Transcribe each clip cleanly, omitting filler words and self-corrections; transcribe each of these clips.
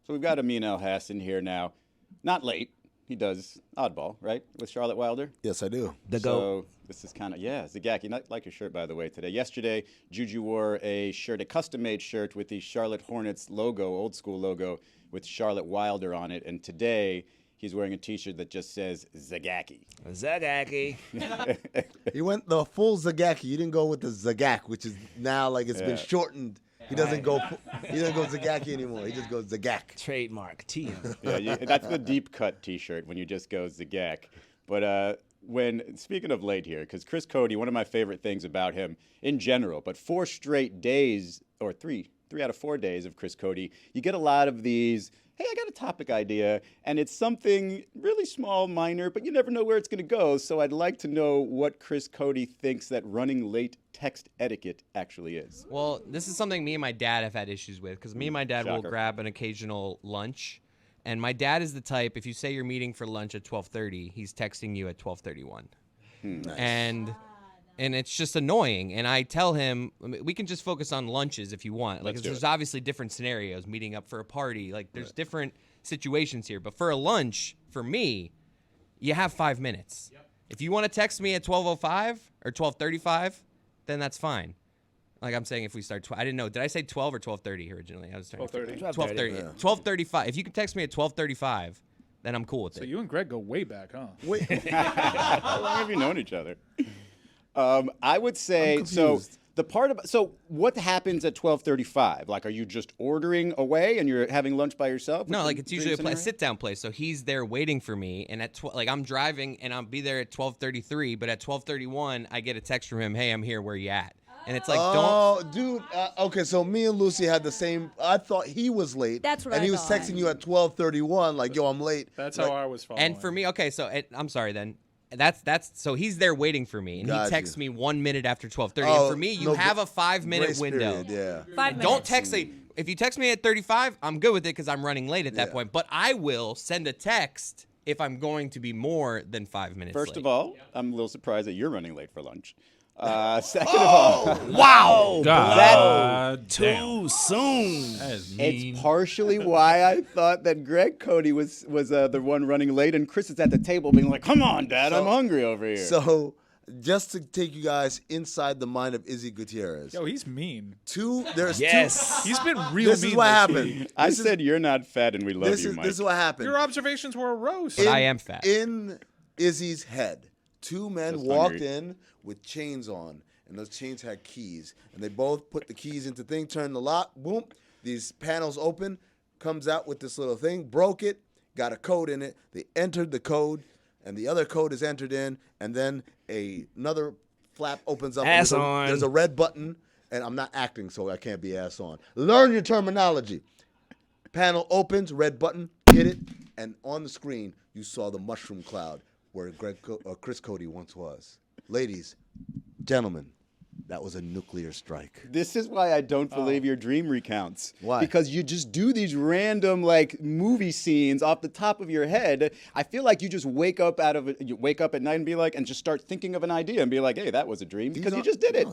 So we've got Amin in here now. Not late. He does Oddball, right? With Charlotte Wilder? Yes, I do. So this is kind of, Zagacki. Not like your shirt, by the way, today. Yesterday, Juju wore a custom-made shirt with the Charlotte Hornets logo, old school logo, with Charlotte Wilder on it. And today, he's wearing a T-shirt that just says Zagacki. Zagacki. He went the full Zagacki. You didn't go with the Zagak, which is now like it's been shortened. He doesn't go Zagacki anymore. He just goes Zagak. Trademark TM. That's the deep cut T-shirt when you just go Zagak. But speaking of late here, because Chris Cody, one of my favorite things about him in general, but 4 straight days or three out of 4 days of Chris Cody, you get a lot of these. Hey, I got a topic idea, and it's something really small, minor, but you never know where it's going to go. So I'd like to know what Chris Cody thinks that running late text etiquette actually is. Well, this is something me and my dad have had issues with, because me and my dad will grab an occasional lunch. And my dad is the type, if you say you're meeting for lunch at 12:30, he's texting you at 12:31. Nice. And it's just annoying. And I tell him, we can just focus on lunches if you want. Like, there's obviously different scenarios, meeting up for a party. Like, there's different situations here. But for a lunch, for me, you have 5 minutes. Yep. If you want to text me at 12:05 or 12:35, then that's fine. Like I'm saying, if we start, I didn't know. Did I say 12 or 12:30 originally? I was 12:30. 12:30. 12:35. If you can text me at 12:35, then I'm cool with it. So you and Greg go way back, huh? Wait. How long have you known each other? I would say so what happens at 12:35? Like, are you just ordering away and you're having lunch by yourself? No, like it's usually a sit-down place. So he's there waiting for me, and at like I'm driving and I'll be there at 12:33, but at 12:31 I get a text from him, "Hey, I'm here. Where you at?" And it's like, dude. Okay, so me and Lucy had the same. I thought he was late. That's what I And he was thought. texting you at 12:31, like, "Yo, I'm late." That's like, how I was following. And for me, okay, so I'm sorry then. That's so he's there waiting for me, and he texts me 1 minute after 12:30. And for me, you have a 5-minute window. Period, yeah. 5 minutes. Don't text me. If you text me at 35, I'm good with it because I'm running late at that point. But I will send a text if I'm going to be more than 5 minutes First late. of all, I'm a little surprised that you're running late for lunch. Second of all, wow, God, too soon. That is mean. it's partially why I thought that Greg Cody was the one running late, and Chris is at the table being like, "Come on, Dad, I'm hungry over here." So, just to take you guys inside the mind of Izzy Gutierrez. Yo, he's mean. There's Yes. He's been real This mean. is what this happened. week. I said you're not fat, and we love This you, is Mike. this is what happened. Your observations were a roast. But I am fat. In Izzy's head, 2 men Just walked hungry. in with chains on, and those chains had keys. And they both put the keys into thing, turned the lock, boom, these panels open, comes out with this little thing, broke it, got a code in it. They entered the code, and the other code is entered in, and then another flap opens up. Ass and on. There's a red button, and I'm not acting, so I can't be ass on. Learn your terminology. Panel opens, red button, hit it, and on the screen, you saw the mushroom cloud where Chris Cody once was. Ladies, gentlemen, that was a nuclear strike. This is why I don't believe your dream recounts. Why? Because you just do these random like movie scenes off the top of your head. I feel like you just wake up at night and be like, and just start thinking of an idea and be like, hey, that was a dream because you just did it.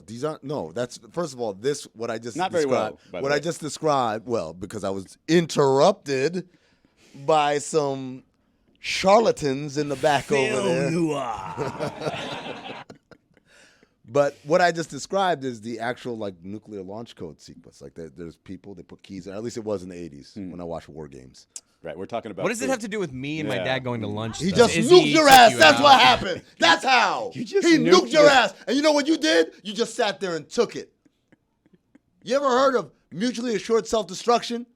That's first of all, what I just Not very described. well, by the What I way. just described, because I was interrupted by some charlatans in the back over there. You are. But what I just described is the actual like nuclear launch code sequence. Like there's people, they put keys in. At least it was in the 80s when I watched War Games. Right, we're talking about What does it food. have to do with me and my Yeah. dad going to lunch? He though? just Izzy nuked your took ass. you That's out. what happened. That's how. You just he nuked nuked your your- ass. And you know what you did? You just sat there and took it. You ever heard of mutually assured self-destruction?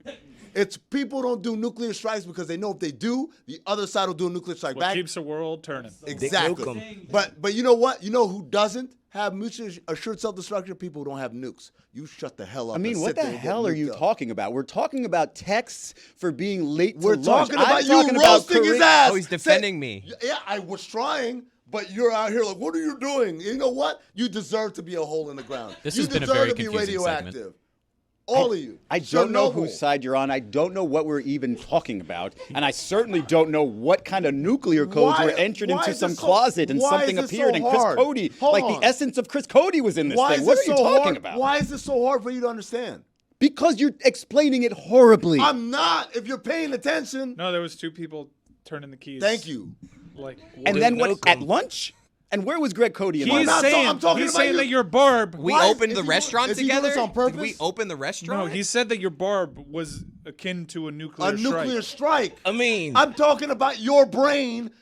It's people don't do nuclear strikes because they know if they do, the other side will do a nuclear strike What back. keeps the world turning. Exactly. Nuke 'em. But you know what? You know who doesn't have mutually assured self-destruction? People who don't have nukes. You shut the hell up. I mean, and what sit the there and get hell are nuked you up. talking about? We're talking about texts for being late to We're lunch. talking about I'm you talking about roasting his ass. Oh, he's defending me. Yeah, I was trying, but you're out here like, what are you doing? You know what? You deserve to be a hole in the ground. This you has been a deserve very to be confusing radioactive. segment. All of you. I don't know whose side you're on. I don't know what we're even talking about. And I certainly don't know what kind of nuclear codes Why- were entered why into is some this so- closet and why something is this so appeared. And Chris hard? Cody, Hold like on. the essence of Chris Cody was in this Why thing. is What this are you so talking hard? about? Why is this so hard for you to understand? Because you're explaining it horribly. I'm not. If you're paying attention. No, there was 2 people turning the keys. Thank you. Like, and then what? At lunch? And where was Greg Cody in he's that? saying, I'm talking he's about saying your- that your barb. We Why? opened Is the he- restaurant is he doing together. this on purpose? Did we open the restaurant? No, he said that your barb was akin to a nuclear A nuclear strike. strike. I mean, I'm talking about your brain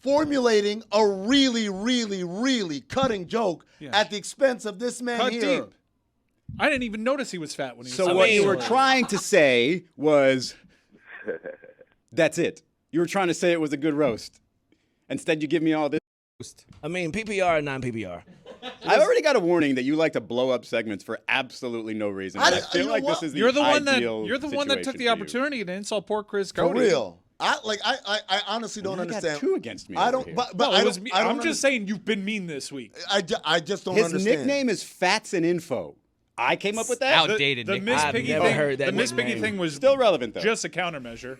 formulating a really, really, really cutting joke at the expense of this man Cut here. deep. I didn't even notice he was fat when he was. So saying what it. you were trying to say was, that's it. You were trying to say it was a good roast. Instead, you give me all this. I mean, PPR or non-PPR. I already got a warning that you like to blow up segments for absolutely no reason. I- And I you feel know like what? this is the You're the one that ideal took situation the for opportunity to insult poor Chris For Cody. real. I honestly don't You got understand. 2 against me I over don't. here. But No, I it don't. was me. I don't I'm just understand. saying you've been mean this week. I just don't His understand. nickname is Fats and Info. I came up with that. Outdated The nickname. Miss I've Piggy never thing. heard that The Miss Piggy nickname. thing was Still relevant though. just a countermeasure.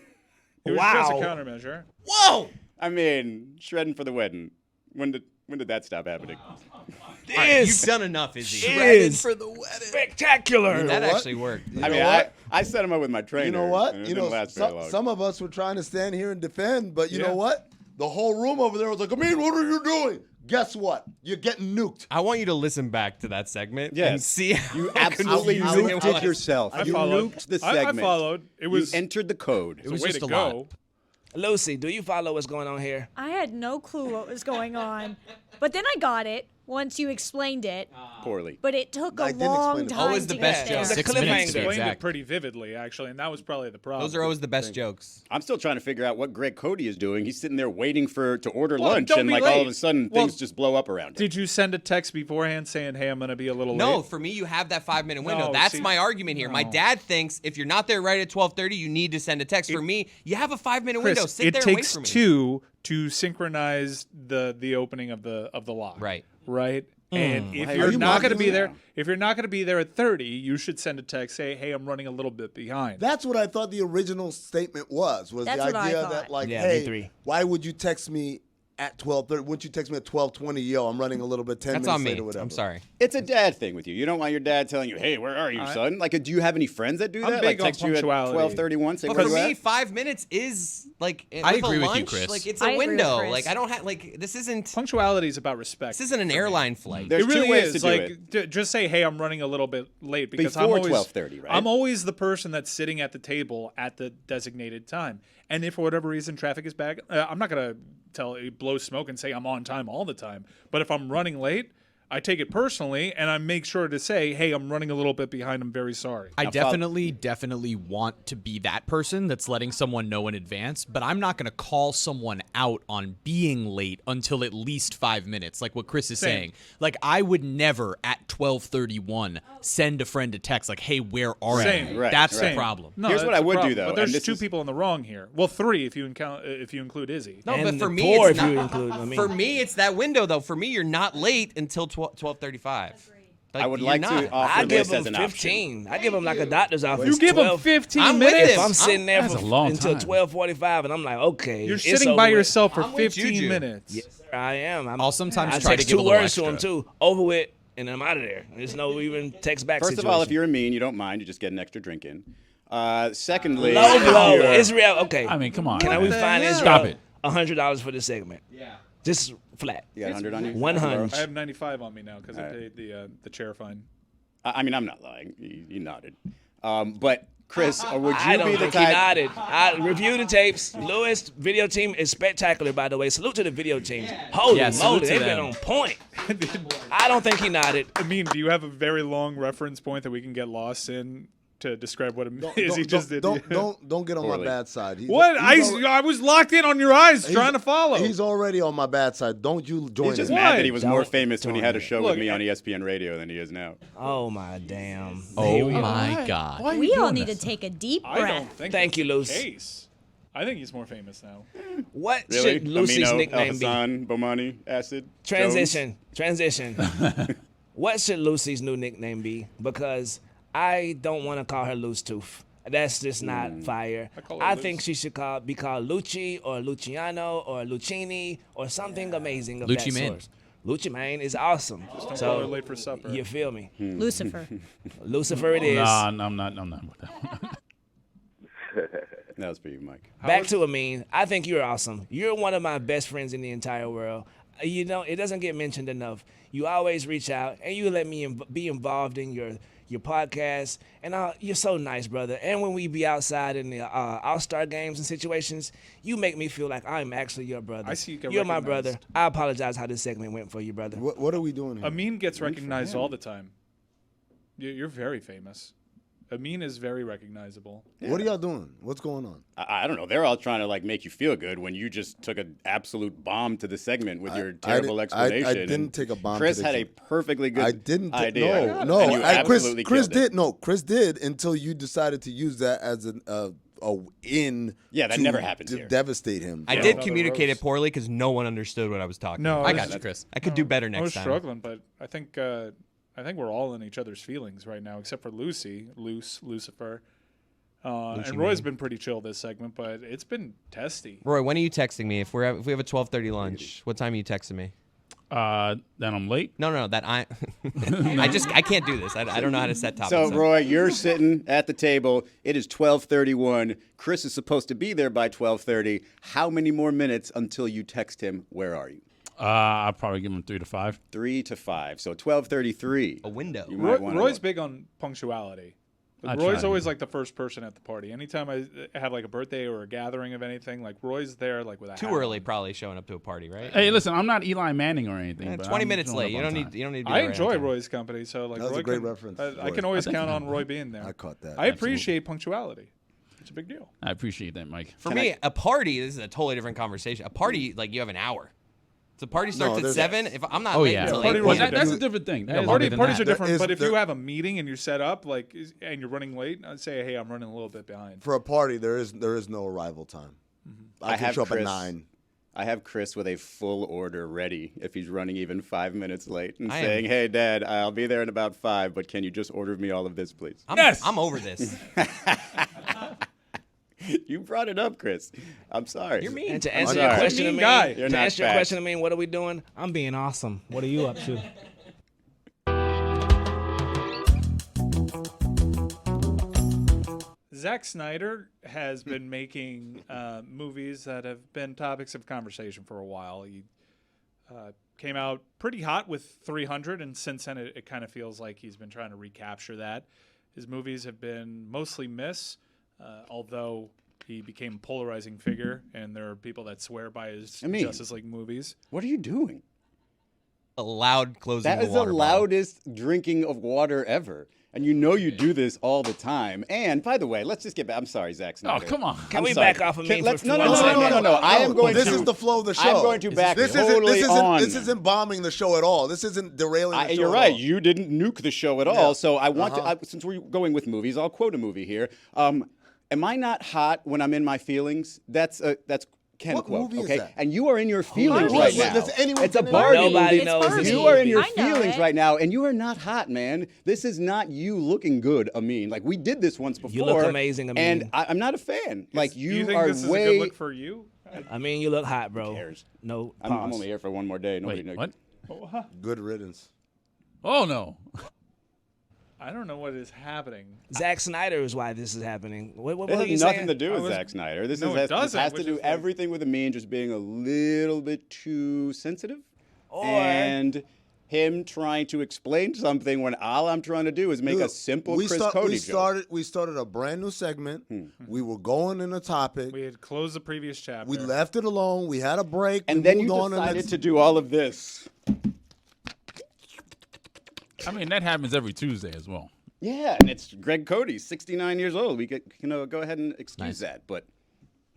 It was Wow. just a countermeasure. Whoa! I mean, shredding for the wedding. When did that stop happening? You've This done enough, Izzy. is for the wedding. spectacular. That what? actually worked. I mean, what? I set him up with my trainer. You know what? and it You didn't know, last very long. some of us were trying to stand here and defend, but you Yeah. know what? The whole room over there was like, Amin, what are you doing? Guess what? You're getting nuked. I want you to listen back to that segment Yes. and see how You absolutely confusing it nuked it was. yourself. I You followed. nuked the I segment. followed. It was You entered the code. the was way just to a go. lot. Lucy, do you follow what's going on here? I had no clue what was going on, but then I got it once you explained it. Poorly. But it took I a didn't long explain it. time Always the to best get there. joke. The 6 cliffhanger. minutes to be Explained it exact. pretty vividly, actually, and that was probably the problem. Those are always the best jokes. I'm still trying to figure out what Greg Cody is doing. He's sitting there waiting to order Well, lunch, don't and be like all of late. a sudden Well, things just blow up around him. Did you send a text beforehand saying, "Hey, I'm going to be a little No, late"? for me, you have that 5-minute window. No, That's see, my argument here. My no. dad thinks if you're not there right at 12:30, you need to send a text. For me, you have a 5-minute window. Chris, Sit it there and wait takes for me. 2 to synchronize the opening of the lock. Right. And if Why are you're you not going to mocking be me there, now? if you're not going to be there at 30, you should send a text, say, "Hey, I'm running a little bit behind." That's what I thought the original statement was That's the what I idea thought. that like, Yeah, hey, me three. why would you text me at 12:30? Wouldn't you text me at 12:20? Yo, I'm running a little bit 10 That's minutes on me. later, whatever. I'm sorry. It's a dad thing with you. You don't want your dad telling you, "Hey, where are you, son?" Like, do you have any friends that do I'm that? big Like, on text you at punctuality. 12:31, say But where for you me, at? 5 minutes is like I with a agree with you, lunch, Chris. Like it's I a agree with window. Chris. Like I don't have like this isn't Punctuality is about respect. this isn't an airline flight. There's It really two ways is. to do Like, it. just say, "Hey, I'm running a little bit late," because I'm Before always 12:30, right? I'm always the person that's sitting at the table at the designated time. And if for whatever reason traffic is bad, I'm not gonna blow smoke and say I'm on time all the time. But if I'm running late, I take it personally, and I make sure to say, "Hey, I'm running a little bit behind. I'm very sorry." I definitely want to be that person that's letting someone know in advance, but I'm not going to call someone out on being late until at least 5 minutes, like what Chris is Same. saying. Like, I would never at 12:31 send a friend a text like, "Hey, where are Same. you?" Right, That's right. the problem. No, Here's that's what I the would do, problem. though, But and there's this 2 is- people in the wrong here. Well, 3 if you include Izzy. No, And but for the me, four it's if you not. include, I mean. For me, it's that window though. For me, you're not late until 12:35. Like, I would you're like not. to offer I this give as him an option. 15. I give him like a doctor's office. You give him 12. 15 I'm with minutes. If I'm sitting there That's for, a long until time. 12:45, and I'm like, okay, You're it's sitting over by with. yourself for I'm with 15 Juju. minutes. Yes, sir, I am. I'll sometimes I try to text give a 2 little words to him extra. too. Over with, and I'm out of there. There's no even text back First situation. of all, if you're a mean, you don't mind. You just get an extra drink in. Secondly, low if blow, you're- Israel. Okay, I mean, come on. can we man. find Israel Stop it. $100 for this segment? Yeah, just flat. You got 100 on you? 100. I have 95 on me now because I paid the chair fine. I mean, I'm not lying. You nodded. But Chris, would I you don't be the think he type? nodded. I review the tapes. Lewis video team is spectacular, by the way. Salute to the video team. Holy Yeah, salute moly, to they've been them. on point. I don't think he nodded. I mean, do you have a very long reference point that we can get lost in to describe what Izzy Don't- just did? don't get on Poorly. my bad side. What? I was locked in on your eyes trying to follow. He's already on my bad side. Don't you join He's just him. mad that he was more Don't famous when he had a show with Look, me on ESPN Radio than he is now. Oh, my damn. Oh my God. Why are you We all doing need this? to take a deep I breath. don't think Thank that's you, the Luce. case. I think he's more famous now. What Really? should Lucy's Amino, nickname be? El-Hassan, Bomani, Acid, Transition. What should Lucy's new nickname be? Because I don't want to call her Loose Tooth. That's just not fire. call her I Luce. think she should be called Lucci or Luciano or Lucchini or something amazing of Lucci that Min. sort. Lucha Man is awesome. Don't So call her late for supper. you feel me? Lucifer. Lucifer it is. Nah, I'm not with that one. That was for you, Mike. Back to Amin. I think you're awesome. You're one of my best friends in the entire world. You know, it doesn't get mentioned enough. You always reach out and you let me be involved in your podcast, and you're so nice, brother. And when we be outside in the All-Star games and situations, you make me feel like I'm actually your brother. I see you get You're my recognized. brother. I apologize how this segment went for you, brother. What are we doing here? Amin gets recognized all the time. You're very famous. Amin is very recognizable. What are y'all doing? What's going on? I don't know. They're all trying to like make you feel good when you just took an absolute bomb to the segment with your terrible explanation. I didn't and take a bomb. Chris to the had a perfectly good I didn't. idea. No. And you Chris absolutely killed did. it. No, Chris did until you decided to use that as an in. Yeah, that to never happens to here. devastate him. I Yeah. did Another communicate roast. it poorly because no one understood what I was talking No, about. I I was- got you, Chris. I could do better I next was time. struggling, but I think we're all in each other's feelings right now, except for Lucifer. And Roy's been pretty chill this segment, but it's been testy. Roy, when are you texting me? If we have a 12:30 lunch, what time are you texting me? Then I'm late. No, that I I can't do this. I don't know how to set topics. So, up. Roy, you're sitting at the table. It is 12:31. Chris is supposed to be there by 12:30. How many more minutes until you text him? Where are you? I'll probably give him 3 to 5. 3 to 5. So 12:33. A window. You might wanna Roy's look. big on punctuality. I Roy's try. always like the first person at the party. Anytime I have like a birthday or a gathering of anything, like Roy's there like with a Too hat early, on. probably showing up to a party, right? Hey, listen, I'm not Eli Manning or anything. but 20 I'm minutes showing late. up You on don't time. need. You don't need. To be I there enjoy on time. Roy's company, so like That was Roy a great can, reference, I Roy. can always I think count I on know. Roy being there. I caught that. I appreciate punctuality. It's a big deal. I appreciate that, Mike. For me, a party. This is a totally different conversation. A party, like you have an hour. So the party starts at there's- 7. If I'm not Oh, late yeah. until Party 8 rules p.m. are That's a different thing. That is- longer than Parties that. are different, There but is- if you there- have a meeting and you're set up and you're running late, I'd say, hey, I'm running a little bit behind. For a party, there is no arrival time. I can have show up Chris. at 9. I have Chris with a full order ready if he's running even 5 minutes late and I am- saying, hey, Dad, I'll be there in about 5, but can you just order me all of this, please? I'm over this. You brought it up, Chris. I'm sorry. You're mean. And to answer sorry. your question, Mean Amin, guy. You're to not answer your fat. question, Amin, what are we doing? I'm being awesome. What are you up to? Zack Snyder has been making movies that have been topics of conversation for a while. He came out pretty hot with 300, and since then it kind of feels like he's been trying to recapture that. His movies have been mostly miss, although he became a polarizing figure, and there are people that swear by his I mean- Justice League movies. What are you doing? A loud closing That of is a the water bottle. loudest drinking of water ever. And you know you do this all the time. And by the way, let's just get back. I'm sorry, Zack Oh, Snyder. come on. Can I'm we sorry. back off of Can- me let's- for no, one no, no, second? no, no, no. I am going this to. is the flow of the show. I'm going to back This totally on. This isn't bombing the show at all. This isn't derailing the show You're at right. all. You didn't nuke the show at all. So I want to, since we're going with movies, I'll quote a movie here. Am I not hot when I'm in my feelings? That's Ken What quote. movie is Okay, that? and you are in your feelings knows? right now. Does anyone It's a know? Barbie Nobody movie. knows It's this Barbie. You are in your I know feelings it. right now, and you are not hot, man. This is not you looking good, Amin. Like we did this once before. You look amazing, Amin. and I'm not a fan. Like Do you you think are this is a way. good look for you? I mean, you look hot, bro. cares? No, I'm pause. only here for one more day. Nobody Wait, knows. what? Good riddance. Oh, no. I don't know what is happening. Zack Snyder is why this is happening. What It were you has nothing saying? to do with was- Zack Snyder. This, No, is, it this doesn't, has to which do is like- everything with Amin just being a little bit too sensitive. Or- and him trying to explain something when all I'm trying to do is make a Dude, simple Chris Cody joke. We started a brand new segment. Hmm. We were going in a topic. We had closed the previous chapter. We left it alone. We had a break. And we then moved you on decided to do all of this. I mean, that happens every Tuesday as well. Yeah, and it's Greg Cody, 69 years old. We could, go ahead and excuse that. But,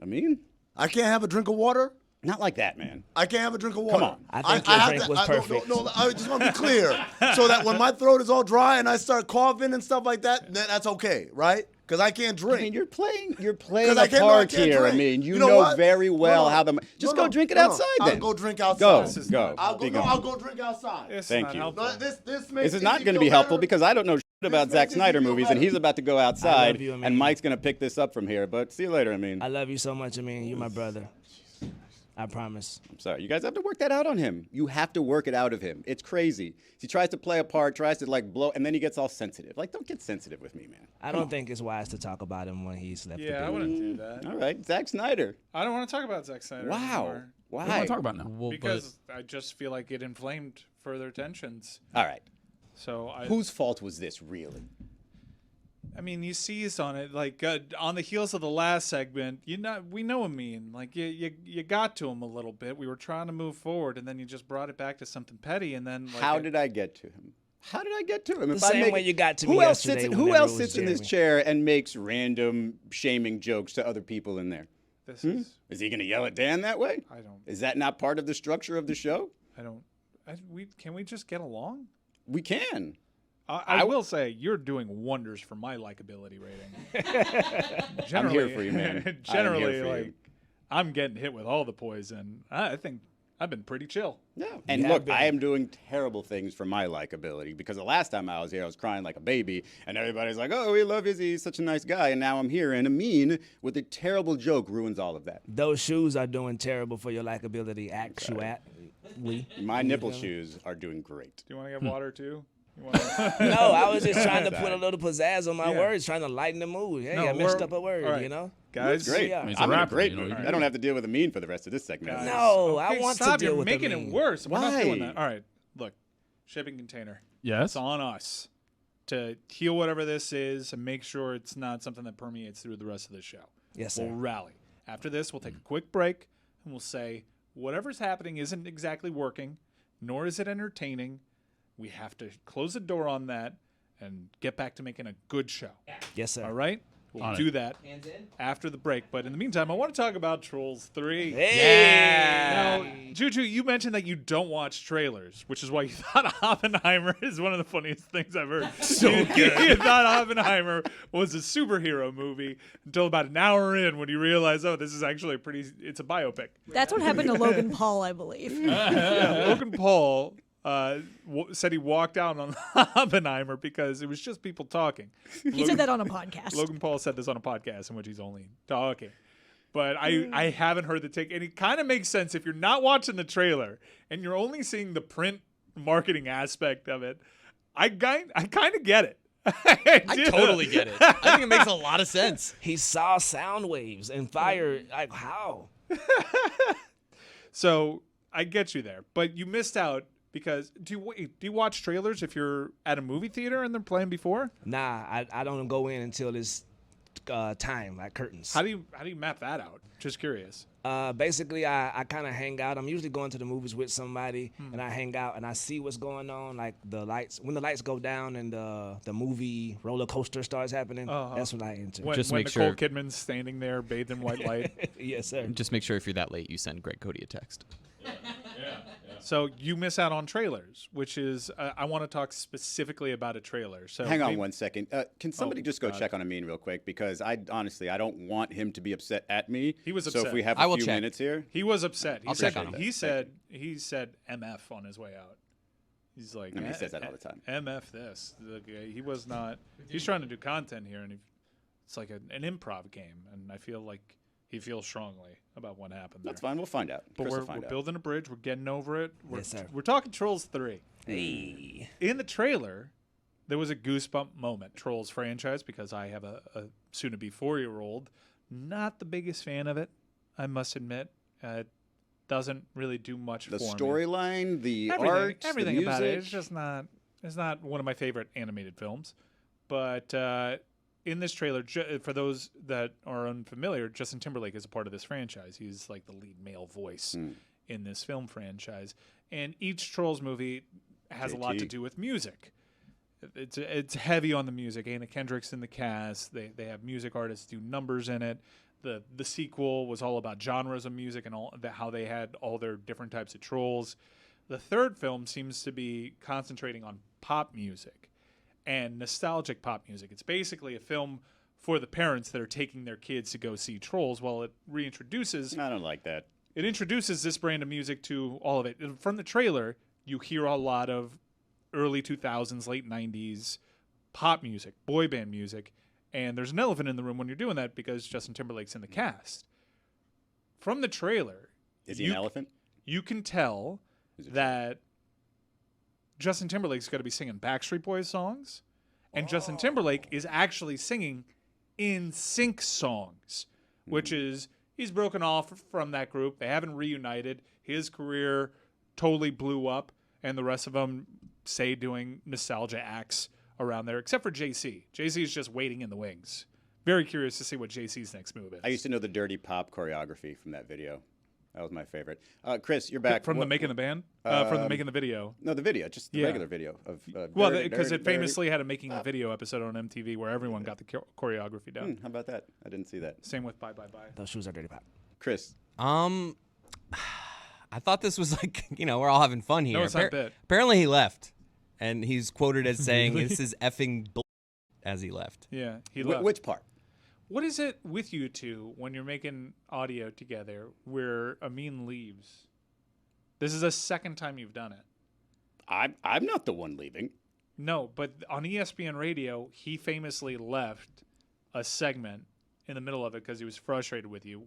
I can't have a drink of water. not like that, man. I can't have a drink of water. on. I think your have drink was no, perfect. No, I just want to be clear, so that when my throat is all dry and I start coughing and stuff like that, then that's okay, right? Because I can't drink. I mean, you're playing 'Cause a I can't part drink. here. I mean, you know know what? very well No, how the. Just go drink it outside then. I'll go drink outside. Go, This is go. not- I'll Be go. gone. I'll go drink outside. It's Thank not you. helpful. No, this makes This is not Izzy going to feel be helpful better. because I don't know shit about makes Zack Izzy Snyder feel movies, and better. he's about to go outside, you, Amin. and Mike's going to pick this up from here. But see you later, I mean. I love you so much, Amin. You're my brother. I promise. I'm sorry. You guys have to work that out on him. You have to work it out of him. It's crazy. He tries to play a part, tries to like blow, and then he gets all sensitive. Like, don't get sensitive with me, man. I don't think it's wise to talk about him when he's left. Yeah, I wouldn't do that. All right, Zack Snyder. I don't want to talk about Zack Snyder Wow. anymore. What do Why? I talk about now? Well, Because I just feel like it inflamed further tensions. All right. So Whose fault was this, really? I mean, you seized on it like on the heels of the last segment. We know Amin. Like you got to him a little bit. We were trying to move forward, and then you just brought it back to something petty. And then like, How did I get to him? How did I get to him? The same way you got to me who else yesterday sits? Who whenever else it was sits in this Jeremy. chair and makes random shaming jokes to other people in there? this is? Is he going to yell at Dan that way? I don't. Is that not part of the structure of the show? I don't. Can we just get along? We can. I will say you're doing wonders for my likability rating. I'm here for you, man. I am Generally, here for you. like I'm getting hit with all the poison. I think I've been pretty chill. Yeah. And Yeah, look, Ben. I am doing terrible things for my likability because the last time I was here, I was crying like a baby, and everybody's like, "Oh, we love Izzy. He's such a nice guy." And now I'm here, and Amin with a terrible joke ruins all of that. Those shoes are doing terrible for your likability, actually. My nipple shoes are doing great. Do you want to get water too? You wanna- No, I was just trying to put a little pizzazz on my Yeah. words, trying to lighten the mood. Hey, No, I messed we're- up a word, all right. you know? Guys, Great. Yeah. I mean, it's a I'm in a rapper, great you know, mood. you I don't have to deal with Amin for the rest of this segment. Guys. No, I Okay, want to stop. deal You're with making Amin. it worse. We're not doing Why? that. All right, look, shipping container. Yes. It's on us to heal whatever this is and make sure it's not something that permeates through the rest of the show. Yes, We'll sir. rally. After this, we'll take a quick break and we'll say whatever's happening isn't exactly working, nor is it entertaining. We have to close the door on that and get back to making a good show. Yes, sir. All right? We'll On do it. that after the break. But in the meantime, I want to talk about Trolls 3. Hey! Now, Juju, you mentioned that you don't watch trailers, which is why you thought Oppenheimer is one of the funniest things I've heard. You thought Oppenheimer was a superhero movie until about an hour in when you realized, oh, this is actually it's a biopic. That's what happened to Logan Paul, I believe. Yeah, Logan Paul said he walked out on Oppenheimer because it was just people talking. He said that on a podcast. Logan Paul said this on a podcast in which he's only talking. But I haven't heard the take. And it kind of makes sense if you're not watching the trailer and you're only seeing the print marketing aspect of it. I kind of get it. I totally get it. I think it makes a lot of sense. He saw sound waves and fire. Like, how? So I get you there. But you missed out because do you watch trailers if you're at a movie theater and they're playing before? Nah, I don't go in until it's time, like curtains. How do you map that out? Just curious. Basically, I kind of hang out. I'm usually going to the movies with somebody, and I hang out and I see what's going on, like the lights. When the lights go down and the movie roller coaster starts happening, that's when I enter. When, Just when make Nicole sure- Kidman's standing there bathed in white light. Yes, sir. Just make sure if you're that late, you send Greg Cody a text. So you miss out on trailers, which is I want to talk specifically about a trailer. So Hang on maybe- one second. Can somebody just go God. check on Amin real quick? Because I don't want him to be upset at me. He was So upset. if we have I a will few check. minutes here. He was upset. I'll check on him. He said MF on his way out. He's like, I mean, he says that all the time. MF this. He was not. He's trying to do content here, and it's like an improv game. And I feel like he feels strongly about what happened there. That's fine. We'll find out. But Chris will we're find out. building a bridge. We're getting over it. Yes, sir. We're talking Trolls 3. Hey. In the trailer, there was a goosebump moment. Trolls franchise, because I have a soon-to-be 4-year-old. Not the biggest fan of it, I must admit. It doesn't really do much The for me. storyline, the Everything, art, everything the about it. music. It's just not. It's not one of my favorite animated films. But in this trailer, for those that are unfamiliar, Justin Timberlake is a part of this franchise. He's like the lead male voice in this film franchise. And each Trolls movie has a lot to JT. do with music. It's heavy on the music. Anna Kendrick's in the cast. They have music artists do numbers in it. The sequel was all about genres of music and how they had all their different types of trolls. The third film seems to be concentrating on pop music and nostalgic pop music. It's basically a film for the parents that are taking their kids to go see Trolls, while it reintroduces I don't like that. it introduces this brand of music to all of it. And from the trailer, you hear a lot of early 2000s, late 90s pop music, boy band music, and there's an elephant in the room when you're doing that because Justin Timberlake's in the cast. From the trailer, Is he an elephant? You can tell that Justin Timberlake's going to be singing Backstreet Boys songs, and Justin Timberlake is actually singing NSYNC songs, which is he's broken off from that group. They haven't reunited. His career totally blew up, and the rest of them say doing nostalgia acts around there, except for JC. JC is just waiting in the wings. Very curious to see what JC's next move is. I used to know the Dirty Pop choreography from that video. That was my favorite. Chris, you're back. From the making the band? From the making the video? No, the video, just the regular video. Of well, because it famously had a making the video episode on MTV where everyone got the choreography down. How about that? I didn't see that. Same with Bye Bye Bye. Those shoes are dirty pop. Chris. I thought this was like, we're all having fun here. No, it's not bit. Apparently he left, and he's quoted as saying, "This is effing bull," as he left. Yeah, he left. Which part? What is it with you two when you're making audio together where Amin leaves? This is the second time you've done it. I'm not the one leaving. No, but on ESPN Radio, he famously left a segment in the middle of it because he was frustrated with you.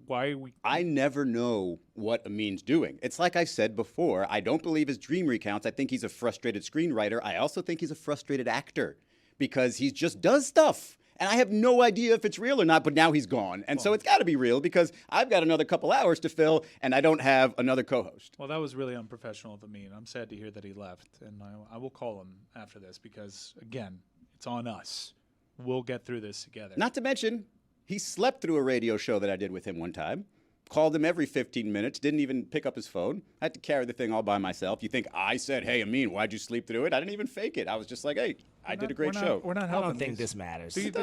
I never know what Amin's doing. It's like I said before, I don't believe his dream recounts. I think he's a frustrated screenwriter. I also think he's a frustrated actor because he just does stuff. And I have no idea if it's real or not, but now he's gone. And so it's got to be real because I've got another couple hours to fill, and I don't have another co-host. Well, that was really unprofessional of Amin. I'm sad to hear that he left, and I will call him after this because, again, it's on us. We'll get through this together. Not to mention, he slept through a radio show that I did with him one time. Called him every 15 minutes, didn't even pick up his phone. I had to carry the thing all by myself. You think I said, hey, Amin, why'd you sleep through it? I didn't even fake it. I was just like, hey, I did a great show. We're not I helping. don't think this matters. It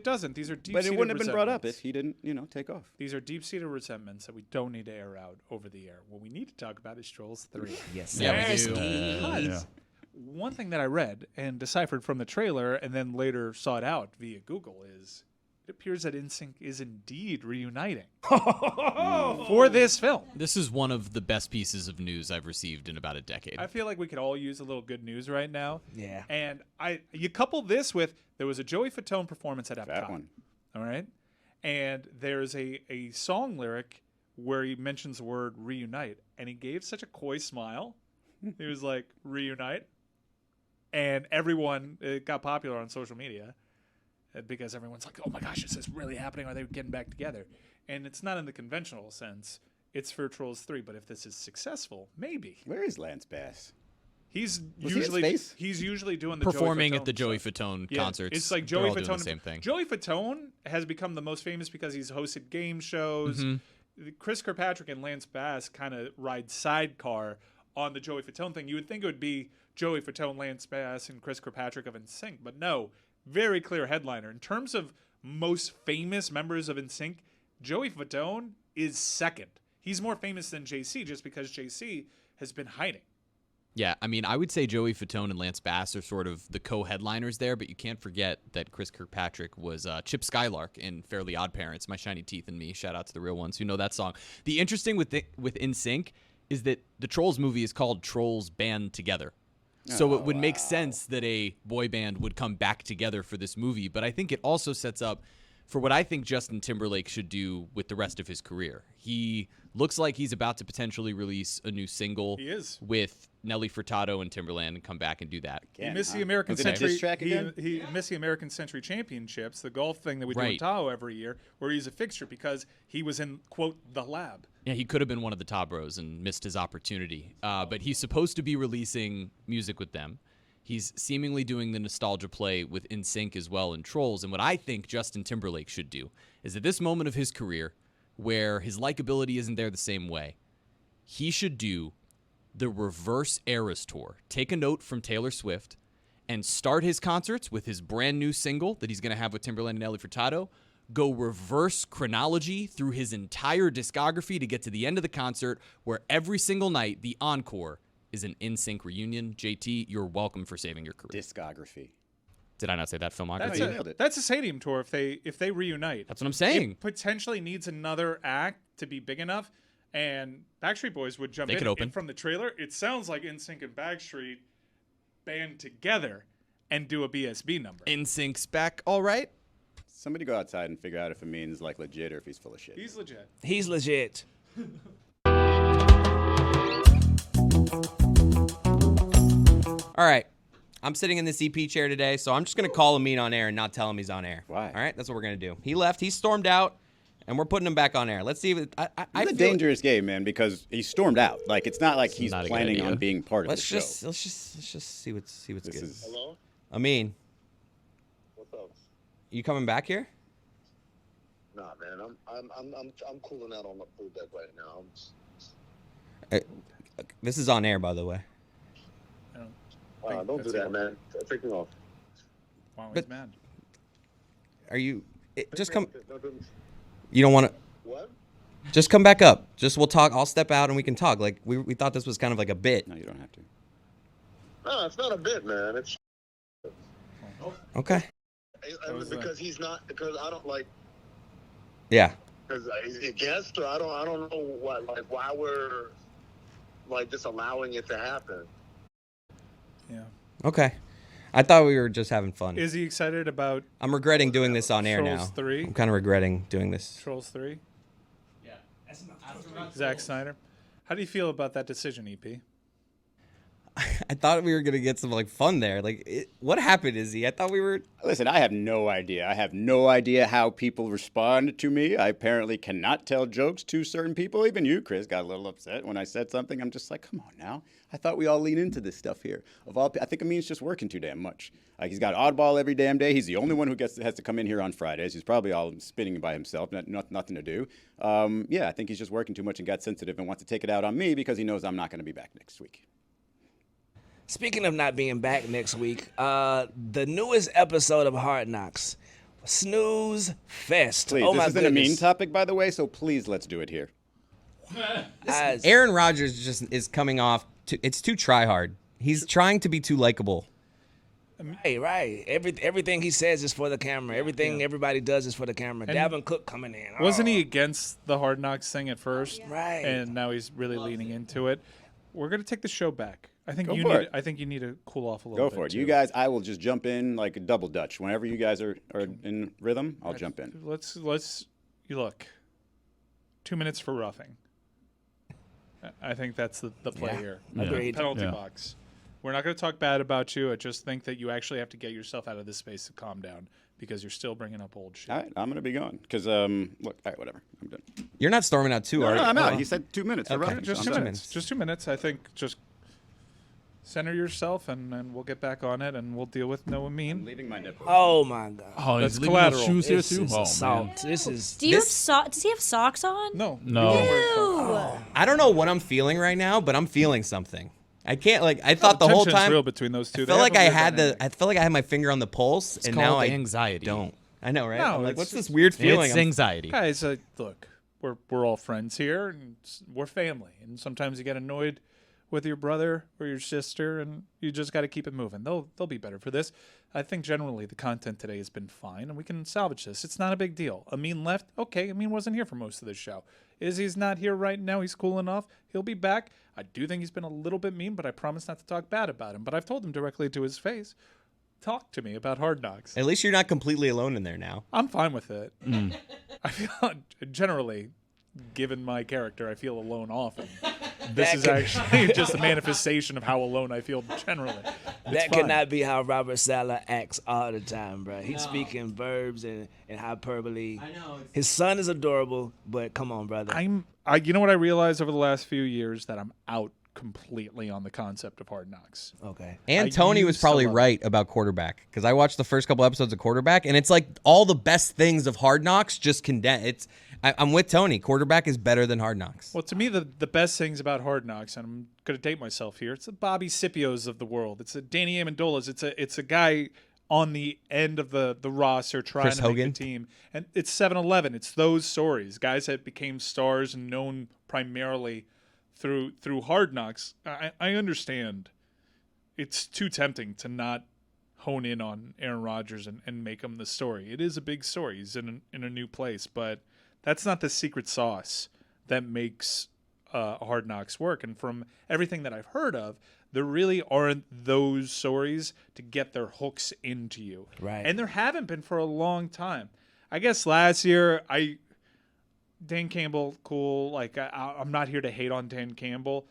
doesn't. These are deep-seated But it wouldn't have been brought up resentments. if he didn't, take off. These are deep-seated resentments that we don't need to air out over the air. What we need to talk about is Trolls 3. Yes, Yeah, we sir. do. Because one thing that I read and deciphered from the trailer and then later sought out via Google is it appears that NSYNC is indeed reuniting for this film. This is one of the best pieces of news I've received in about a decade. I feel like we could all use a little good news right now. Yeah. And you couple this with there was a Joey Fatone performance at Epcot. That one. All right. And there's a song lyric where he mentions the word reunite, and he gave such a coy smile. He was like, reunite. And everyone, it got popular on social media because everyone's like, oh my gosh, is this really happening? Are they getting back together? And it's not in the conventional sense. It's for Trolls 3, but if this is successful, maybe. Where is Lance Bass? He's Was he in usually space? he's usually doing the Performing Joey at the Fatone Joey stuff. Fatone Yeah, concerts. It's like They're Joey all doing Fatone. the same thing. Joey Fatone has become the most famous because he's hosted game shows. Chris Kirkpatrick and Lance Bass kind of ride sidecar on the Joey Fatone thing. You would think it would be Joey Fatone, Lance Bass, and Chris Kirkpatrick of NSYNC, but no. Very clear headliner. In terms of most famous members of NSYNC, Joey Fatone is second. He's more famous than JC just because JC has been hiding. Yeah, I mean, I would say Joey Fatone and Lance Bass are sort of the co-headliners there, but you can't forget that Chris Kirkpatrick was Chip Skylark in Fairly Odd Parents, My Shiny Teeth and Me. Shout out to the real ones who know that song. The interesting with NSYNC is that the Trolls movie is called Trolls Band Together. So it would make sense that a boy band would come back together for this movie, but I think it also sets up for what I think Justin Timberlake should do with the rest of his career. He looks like he's about to potentially release a new single He is. with Nelly Furtado and Timberland and come back and do that. He missed the American Was it a Century. diss track again? He missed the American Century Championships, the golf thing that we do in Right. Tahoe every year, where he's a fixture because he was in quote the lab. Yeah, he could have been one of the top bros and missed his opportunity. But he's supposed to be releasing music with them. He's seemingly doing the nostalgia play with NSYNC as well in Trolls. And what I think Justin Timberlake should do is at this moment of his career where his likability isn't there the same way, he should do the Reverse Eras Tour. Take a note from Taylor Swift and start his concerts with his brand new single that he's going to have with Timberland and Nelly Furtado. Go reverse chronology through his entire discography to get to the end of the concert where every single night, the encore is an NSYNC reunion. JT, you're welcome for saving your career. Discography. Did I not say that? Filmography? nailed it. That's a stadium tour if they reunite. That's what I'm saying. It potentially needs another act to be big enough, and Backstreet Boys would jump They in. could open. And from the trailer, it sounds like NSYNC and Backstreet band together and do a BSB number. NSYNC's back, all right. Somebody go outside and figure out if Amin's like legit or if he's full of shit. He's legit. He's legit. All right. I'm sitting in the CP chair today, so I'm just going to call Amin on air and not tell him he's on air. Why? All right? That's what we're going to do. He left. He stormed out, and we're putting him back on air. Let's see if It's a dangerous game, man, because he stormed out. Like, it's not like he's not a good planning idea. on being part of Let's the show. let's just see what's This good. is- Hello? Amin, What's up? you coming back here? Nah, man, I'm cooling out on the pool deck right now. This is on air, by the way. Don't do that, man. Take me off. Wow, But- he's mad. Are you just come? No, don't- You don't want to? What? Just come back up. Just we'll talk. I'll step out and we can talk. Like we thought this was kind of like a bit. No, you don't have to. No, it's not a bit, man. It's Okay. because he's not. Because I don't like. Yeah. Because he's a guest, or I don't know why we're like just allowing it to happen. Yeah. Okay. I thought we were just having fun. Is he excited about I'm regretting doing this on air Trolls now. 3? I'm kind of regretting doing this. Trolls 3? Zack Snyder. How do you feel about that decision, EP? I thought we were gonna get some like fun there. Like, what happened, Izzy? I thought we were. Listen, I have no idea. I have no idea how people respond to me. I apparently cannot tell jokes to certain people. Even you, Chris, got a little upset when I said something. I'm just like, come on now. I thought we all lean into this stuff here. I think Amin's just working too damn much. Like, he's got oddball every damn day. He's the only one who has to come in here on Fridays. He's probably all spinning by himself, nothing to do. Yeah, I think he's just working too much and got sensitive and wants to take it out on me because he knows I'm not going to be back next week. Speaking of not being back next week, the newest episode of Hard Knocks, Snooze Fest. Please, oh this my isn't a mean goodness. topic, by the way, so please let's do it here. Aaron Rodgers just is coming off. It's too try hard. He's trying to be too likable. Right. Everything he says is for the camera. Everything everybody does is for the camera. Dalvin Cook coming in. Wasn't Oh. he against the Hard Knocks thing at first? Right. And now he's really leaning into it. We're gonna take the show back. I think Go you for need. it. I think you need to cool off a little Go bit. for it. too. You guys, I will just jump in like a double Dutch. Whenever you guys are in rhythm, I'll jump in. Let's. You look. 2 minutes for roughing. I think that's the play Yeah. here. Agreed. Penalty Yeah. box. We're not going to talk bad about you. I just think that you actually have to get yourself out of this space to calm down because you're still bringing up old shit. All right, I'm gonna be gone because look, all right, whatever, I'm done. You're not storming out too, No, are you? I'm out. Oh. He said 2 minutes. Okay. Okay, Just I'm 2 done. minutes. Just 2 minutes. I think just center yourself and we'll get back on it and we'll deal with no I'm Amin. leaving my nipple. Oh my God. Oh, That's he's leaving those collateral. shoes here This too. is Oh assault. man. This is. Do you have This- does he have socks on? No. No. Ew. I don't know what I'm feeling right now, but I'm feeling something. I can't like. I thought the whole Tension's time. real between those two. I They felt have like a I weird had dynamic. I felt like I had my finger on the pulse, and now called I anxiety. don't. I know, right? No, I'm like, it's what's this just- weird feeling? It's I'm- anxiety. Guys, look, we're all friends here, and we're family. And sometimes you get annoyed with your brother or your sister, and you just got to keep it moving. They'll be better for this. I think generally the content today has been fine, and we can salvage this. It's not a big deal. Amin left. Okay, Amin wasn't here for most of the show. Izzy's not here right now. He's cool enough. He'll be back. I do think he's been a little bit mean, but I promise not to talk bad about him. But I've told him directly to his face, talk to me about Hard Knocks. At least you're not completely alone in there now. I'm fine with it. I feel generally, given my character, I feel alone often. This is actually just a manifestation of how alone I feel generally. It's That fine. cannot be how Robert Sala acts all the time, bro. He's speaking verbs and hyperbole. I know. His son is adorable, but come on, brother. You know what I realized over the last few years? That I'm out completely on the concept of Hard Knocks. Okay. And I Tony was used to probably love it. right about Quarterback because I watched the first couple episodes of Quarterback, and it's like all the best things of Hard Knocks just condensed. I'm with Tony. Quarterback is better than Hard Knocks. Well, to me, the best things about Hard Knocks, and I'm going to date myself here, it's the Bobby Scipios of the world. It's a Danny Amendola's. It's a guy on the end of the roster trying Chris to make Hogan? a team. And it's 7-Eleven. It's those stories. Guys that became stars and known primarily through Hard Knocks. I understand it's too tempting to not hone in on Aaron Rodgers and make him the story. It is a big story. He's in a new place, but that's not the secret sauce that makes Hard Knocks work. And from everything that I've heard of, there really aren't those stories to get their hooks into you. Right. And there haven't been for a long time. I guess last year, Dan Campbell, cool. Like, I'm not here to hate on Dan Campbell.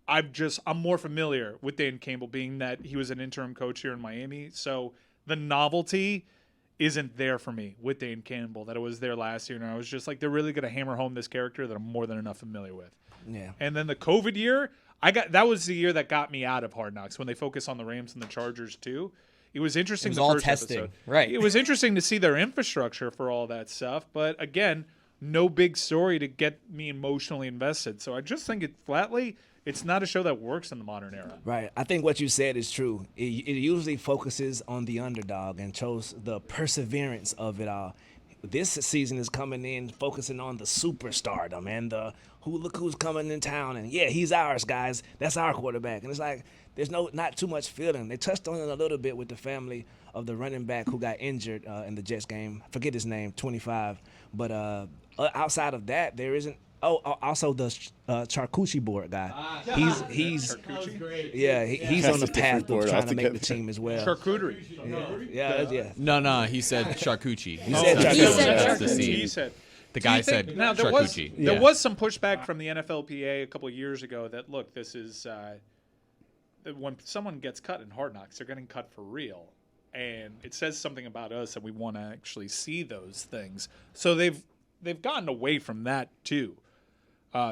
I'm more familiar with Dan Campbell, being that he was an interim coach here in Miami. So the novelty isn't there for me with Dan Campbell that it was there last year. And I was just like, they're really going to hammer home this character that I'm more than enough familiar with. Yeah. And then the COVID year, that was the year that got me out of Hard Knocks when they focus on the Rams and the Chargers too. It was interesting. It was the all first testing, episode. right? It was interesting to see their infrastructure for all that stuff, but again, no big story to get me emotionally invested. So I just think it's not a show that works in the modern era. Right. I think what you said is true. It usually focuses on the underdog and shows the perseverance of it all. This season is coming in focusing on the superstardom and look who's coming in town, and yeah, he's ours, guys. That's our quarterback. And it's like there's not too much feeling. They touched on it a little bit with the family of the running back who got injured in the Jets game. I forget his name, 25. But outside of that, there isn't. Oh, also the charcuterie board guy. He's yeah, he's on the path of trying to make the team as well. Charcuterie. Yeah. No, he said charcuterie. He said charcuterie. He said. The guy said now charcuterie. There was some pushback from the NFLPA a couple of years ago that look, this is that when someone gets cut in Hard Knocks, they're getting cut for real, and it says something about us that we want to actually see those things. So they've gotten away from that too,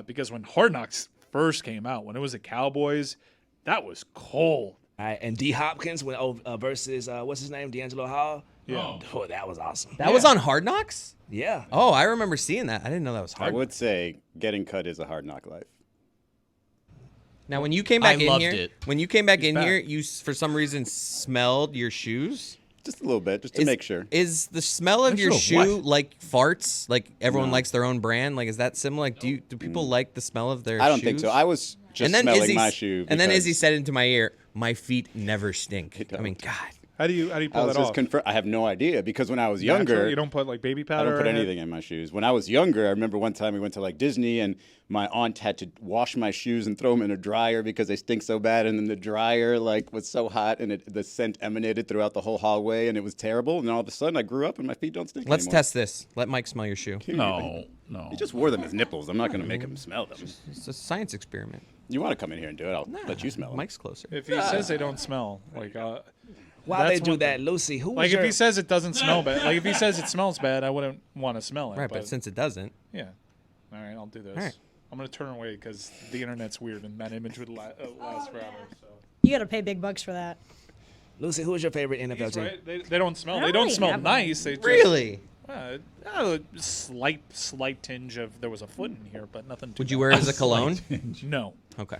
because when Hard Knocks first came out, when it was the Cowboys, that was cold. All right, and D Hopkins versus what's his name, D'Angelo Hall. Yeah. Oh, that was awesome. That was on Hard Knocks? Yeah. Oh, I remember seeing that. I didn't know that was I Hard. would say getting cut is a hard knock life. Now, when you came back in loved here, it. you for some reason smelled your shoes. Just a little bit, just to make sure. Is the smell of your shoe like farts? Like everyone likes their own brand? Like, is that similar? Like, do people like the smell of their shoes? I don't think so. I was just smelling my shoe. And then because Izzy said into my ear, "My feet never stink." I mean, God. How do you I pull was that just off? I have no idea because when I was Natural? younger, You don't put like baby I powder. don't put in it? anything in my shoes. When I was younger, I remember one time we went to like Disney and my aunt had to wash my shoes and throw them in a dryer because they stink so bad. And then the dryer like was so hot and the scent emanated throughout the whole hallway and it was terrible. And all of a sudden I grew up and my feet don't stink Let's anymore. test this. Let Mike smell your shoe. No. He just wore them as nipples. I'm not going to make him smell them. It's a science experiment. You want to come in here and do it? I'll let you smell them. Mike's closer. If he says they don't smell, like While they that's do one that, thing. Lucy, who was Like your... if he says it doesn't smell bad, like if he says it smells bad, I wouldn't want to smell it. Right, but since it doesn't, yeah, all right, I'll do this. All right. I'm gonna turn away because the internet's weird and that image would last forever. So. You got to pay big bucks for that. Lucy, who was your favorite NFL He's team? right. They don't smell. I They don't don't really smell have one. nice. They just, really, a slight tinge of there was a foot in here, but nothing. Too would you bad. wear it as a cologne? No, Okay.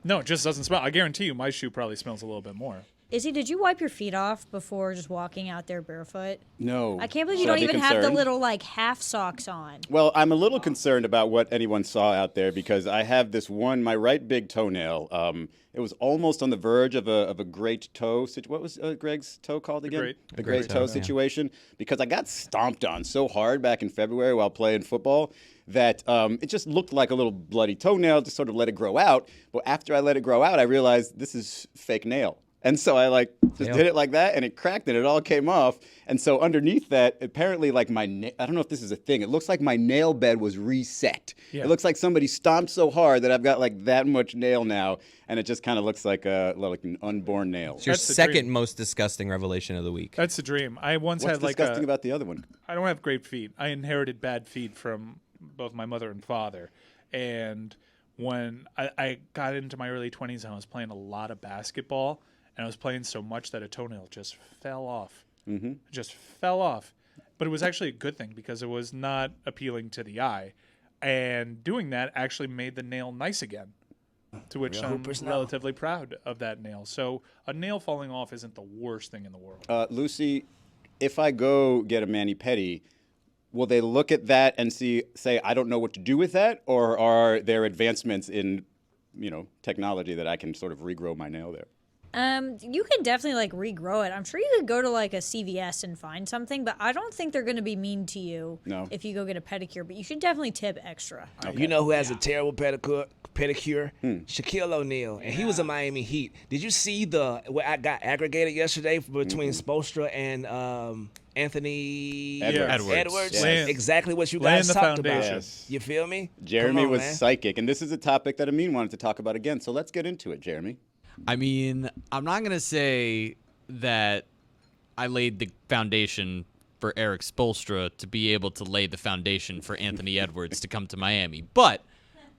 no, it just doesn't smell. I guarantee you, my shoe probably smells a little bit more. Izzy, did you wipe your feet off before just walking out there barefoot? No. I can't believe you Should I don't be even have the concerned? little like half socks on. Well, I'm a little concerned about what anyone saw out there because I have this one, my right big toenail. It was almost on the verge of a great toe. What was Greg's toe called again? The great toe situation. Because I got stomped on so hard back in February while playing football that it just looked like a little bloody toenail. Just sort of let it grow out. But after I let it grow out, I realized this is fake nail. And so I just did it like that, and it cracked, and it all came off. And so underneath that, apparently, like I don't know if this is a thing. It looks like my nail bed was reset. Yeah. It looks like somebody stomped so hard that I've got like that much nail now, and it just kind of looks like an unborn nail. It's your second most disgusting revelation of the week. That's the dream. I once What's had like disgusting about the other one? I don't have great feet. I inherited bad feet from both my mother and father. And when I got into my early 20s and I was playing a lot of basketball, and I was playing so much that a toenail just fell off. Mm-hmm. Just fell off. But it was actually a good thing because it was not appealing to the eye. And doing that actually made the nail nice again, to which I'm relatively proud of that nail. So a nail falling off isn't the worst thing in the world. Lucy, if I go get a mani-pedi, will they look at that and say, I don't know what to do with that? Or are there advancements in technology that I can sort of regrow my nail there? You can definitely like regrow it. I'm sure you could go to like a CVS and find something, but I don't think they're going to be mean to you if you go get a pedicure. But you should definitely tip extra. You know who has a terrible pedicure? Shaquille O'Neal, and he was a Miami Heat. Did you see what I got aggregated yesterday between Spoelstra and Anthony Edwards? Yes. Exactly what you guys talked about. Yes. You feel me? Jeremy was man. psychic, and this is a topic that Amin wanted to talk about again. So let's get into it, Jeremy. I mean, I'm not going to say that I laid the foundation for Eric Spoelstra to be able to lay the foundation for Anthony Edwards to come to Miami. But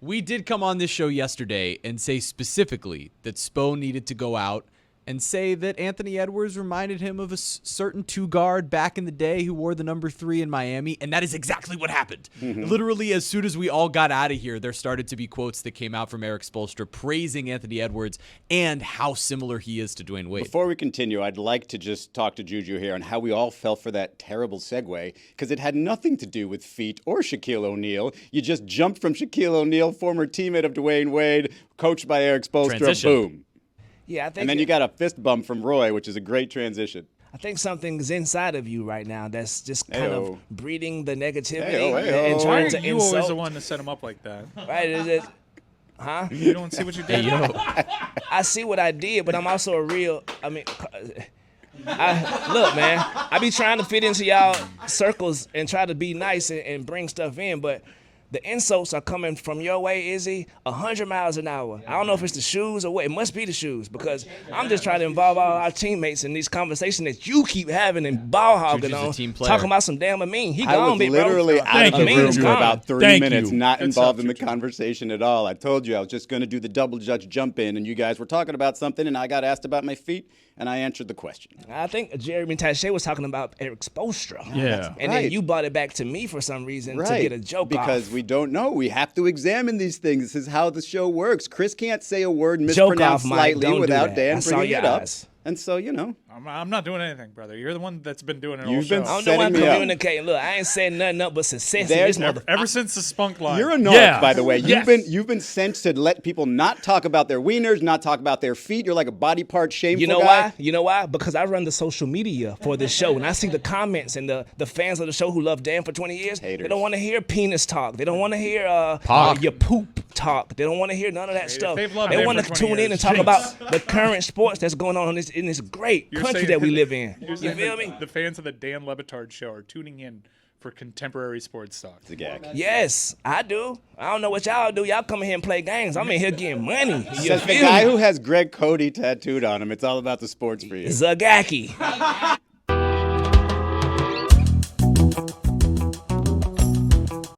we did come on this show yesterday and say specifically that Spo needed to go out and say that Anthony Edwards reminded him of a certain two-guard back in the day who wore the number 3 in Miami, and that is exactly what happened. Literally, as soon as we all got out of here, there started to be quotes that came out from Eric Spoelstra praising Anthony Edwards and how similar he is to Dwayne Wade. Before we continue, I'd like to just talk to Juju here on how we all fell for that terrible segue, because it had nothing to do with feet or Shaquille O'Neal. You just jumped from Shaquille O'Neal, former teammate of Dwayne Wade, coached by Eric Spoelstra, Transition. boom. Yeah, I think. And then you got a fist bump from Roy, which is a great transition. I think something's inside of you right now that's just kind of breeding the negativity Ayo. and Why trying are to you insult. always the one to set him up like that? Right? Is it? Huh? You don't see what you did? I see what I did, but I'm also a real. I mean, look, man. I be trying to fit into y'all circles and try to be nice and bring stuff in, but the insults are coming from your way, Izzy, 100 miles an hour. I don't know if it's the shoes or what. It must be the shoes, because I'm just trying to involve all our teammates in these conversations that you keep having and ball hogging Juju's a on, team player. talking about some damn Amin. He I gone, was big bro. literally out of the Amin room is for gone. about 3 Thank minutes, you. not Good involved stuff, in the Juju. conversation at all. I told you I was just going to do the double Dutch jump in, and you guys were talking about something, and I got asked about my feet, and I answered the question. I think Jeremy Taché was talking about Eric Spoelstra. Yeah. And Right. then you brought it back to me for some reason to Right, get a joke because off. we don't know. We have to examine these things. This is how the show works. Chris can't say a word Joke mispronounced off, Mike. slightly Don't do without that. Dan I saw bringing your it up. eyes. And so, you know, I'm not doing anything, brother. You're the one that's been doing it all You've show. been I don't know why I'm setting me up. communicating. Look, I ain't saying nothing up but success in There's this mother. Ever since the spunk line. you're a narc, Yeah. by the way. Yes. You've been sent to let people not talk about their wieners, not talk about their feet. You're like a body part shameful You know guy. why? You know why? Because I run the social media for this show, and I see the comments and the fans of the show who love Dan for 20 years. Haters. They don't want to hear penis talk. They don't want to hear your poop talk. They don't want to hear none of that stuff. they've loved They Dan want to for 20 tune in and years. talk Jinx. about the current sports that's going on in this great You're country saying that we live in. You're You saying feel that me? The fans of the Dan Le Batard Show are tuning in for contemporary sports talk. It's a gag. Yes, I do. I don't know what y'all do. Y'all come in here and play games. I'm in here getting money. You Says the feel guy me? who has Greg Cody tattooed on him. It's all about the sports for you. Zagaki.